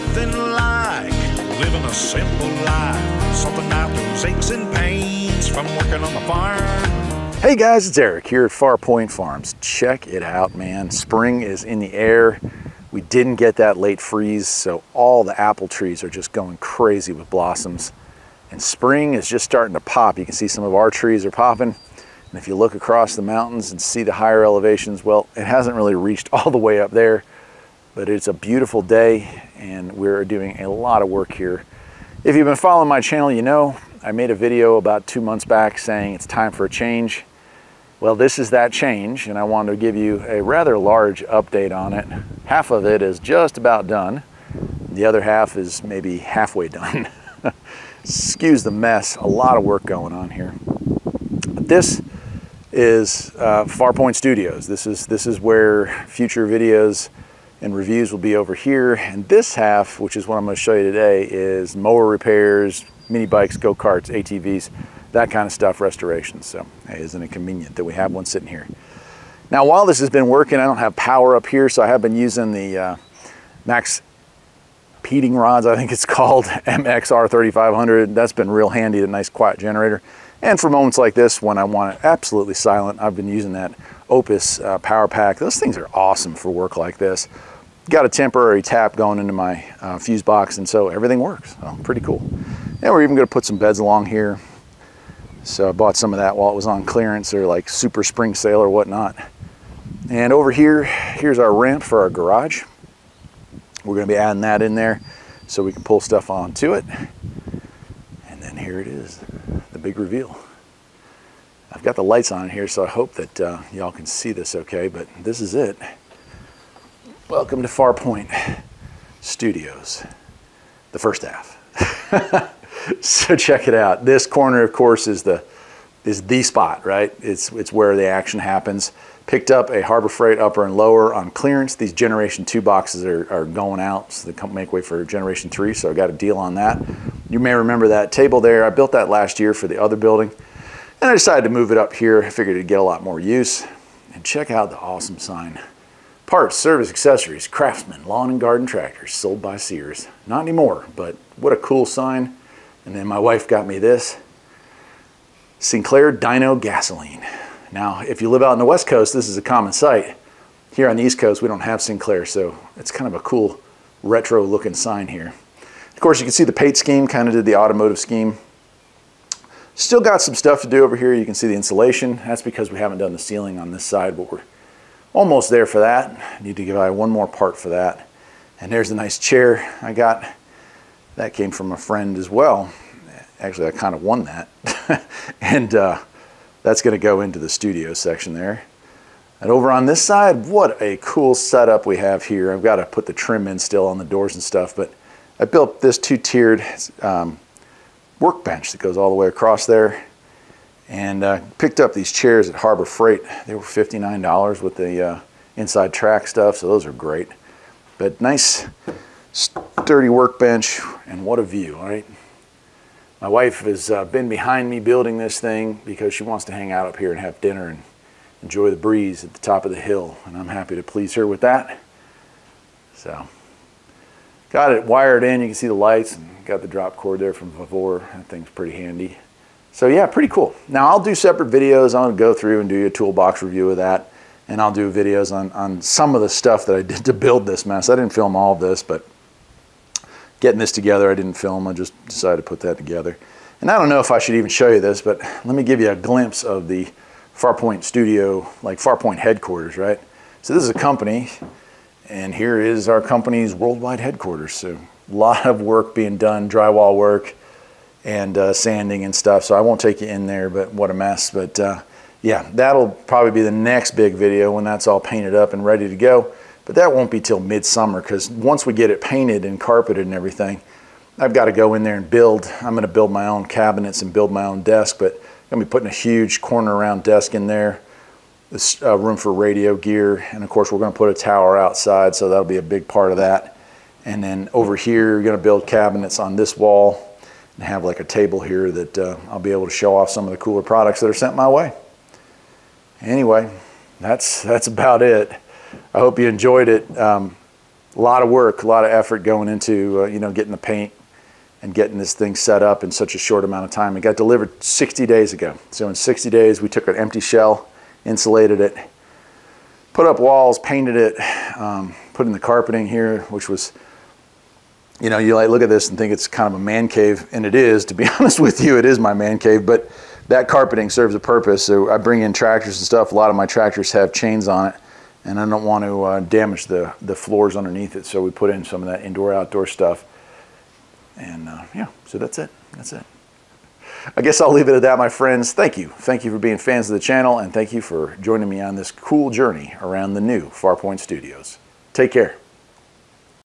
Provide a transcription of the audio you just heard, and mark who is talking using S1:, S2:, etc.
S1: nothing like living a simple life. Something out those aches and pains from working on the farm.
S2: Hey guys, it's Eric here at Farpoint Farms. Check it out, man. Spring is in the air. We didn't get that late freeze, so all the apple trees are just going crazy with blossoms. And spring is just starting to pop. You can see some of our trees are popping. And if you look across the mountains and see the higher elevations, well, it hasn't really reached all the way up there, but it's a beautiful day and we're doing a lot of work here. If you've been following my channel, you know I made a video about 2 months back saying it's time for a change. Well, this is that change, and I wanted to give you a rather large update on it. Half of it is just about done. The other half is maybe halfway done. Excuse the mess, a lot of work going on here. But this is Farpoint Studios. This is where future videos and reviews will be over here. And this half, which is what I'm going to show you today, is mower repairs, mini bikes, go-karts, ATVs, that kind of stuff, restorations. So, hey, isn't it convenient that we have one sitting here? Now, while this has been working, I don't have power up here, so I have been using the Max heating rods, I think it's called, MXR 3500. That's been real handy, a nice quiet generator. And for moments like this, when I want it absolutely silent, I've been using that Opus power pack. Those things are awesome for work like this. Got a temporary tap going into my fuse box, and so everything works. So, pretty cool. And we're even going to put some beds along here. So I bought some of that while it was on clearance, or like super spring sale or whatnot. And over here, here's our ramp for our garage. We're going to be adding that in there so we can pull stuff onto it. And then here it is, the big reveal. I've got the lights on here, so I hope that y'all can see this okay, but this is it. Welcome to Farpoint Studios, the first half. So check it out. This corner, of course, is the spot, right? It's where the action happens. Picked up a Harbor Freight upper and lower on clearance. These Generation 2 boxes are going out, so they come make way for Generation 3, so I got a deal on that. You may remember that table there. I built that last year for the other building, and I decided to move it up here. I figured it'd get a lot more use. And check out the awesome sign. Parts, service, accessories, Craftsman, lawn and garden tractors, sold by Sears. Not anymore, but what a cool sign. And then my wife got me this, Sinclair Dyno Gasoline. Now, if you live out on the West Coast, this is a common sight. Here on the East Coast, we don't have Sinclair, so it's kind of a cool retro looking sign here. Of course, you can see the paint scheme, kind of did the automotive scheme. Still got some stuff to do over here. You can see the insulation. That's because we haven't done the ceiling on this side, but we're almost there for that. Need to give I one more part for that. And there's a nice chair I got. That came from a friend as well. Actually, I kind of won that. And that's going to go into the studio section there. And over on this side, what a cool setup we have here. I've got to put the trim in still on the doors and stuff, but I built this two-tiered workbench that goes all the way across there. And picked up these chairs at Harbor Freight. They were $59 with the inside track stuff, so those are great. But nice, sturdy workbench, and what a view, right? My wife has been behind me building this thing because she wants to hang out up here and have dinner and enjoy the breeze at the top of the hill, and I'm happy to please her with that. So, got it wired in. You can see the lights, and got the drop cord there from Vavor. That thing's pretty handy. So yeah, pretty cool. Now I'll do separate videos. I'm gonna go through and do a toolbox review of that, and I'll do videos on some of the stuff that I did to build this mess. I didn't film all of this, but getting this together, I didn't film. I just decided to put that together. And I don't know if I should even show you this, but let me give you a glimpse of the Farpoint studio, like Farpoint headquarters, right? So this is a company, and here is our company's worldwide headquarters. So a lot of work being done, drywall work, and sanding and stuff. So I won't take you in there, but what a mess. But yeah, that'll probably be the next big video when that's all painted up and ready to go. But that won't be till midsummer, because once we get it painted and carpeted and everything, I've got to go in there and build. I'm going to build my own cabinets and build my own desk, but I'm going to be putting a huge corner around desk in there. This room for radio gear, and of course we're going to put a tower outside, so that'll be a big part of that. And then over here, you're going to build cabinets on this wall and have like a table here that I'll be able to show off some of the cooler products that are sent my way. Anyway, that's about it. I hope you enjoyed it. a lot of work, a lot of effort going into, you know, getting the paint and getting this thing set up in such a short amount of time. It got delivered 60 days ago. So in 60 days, we took an empty shell, insulated it, put up walls, painted it, put in the carpeting here, which was, you know, you like look at this and think it's kind of a man cave, and it is, to be honest with you, it is my man cave, but that carpeting serves a purpose. So I bring in tractors and stuff. A lot of my tractors have chains on it, and I don't want to damage the floors underneath it. So we put in some of that indoor-outdoor stuff. And yeah, so that's it. That's it. I guess I'll leave it at that, my friends. Thank you. Thank you for being fans of the channel, and thank you for joining me on this cool journey around the new Farpoint Studios. Take care.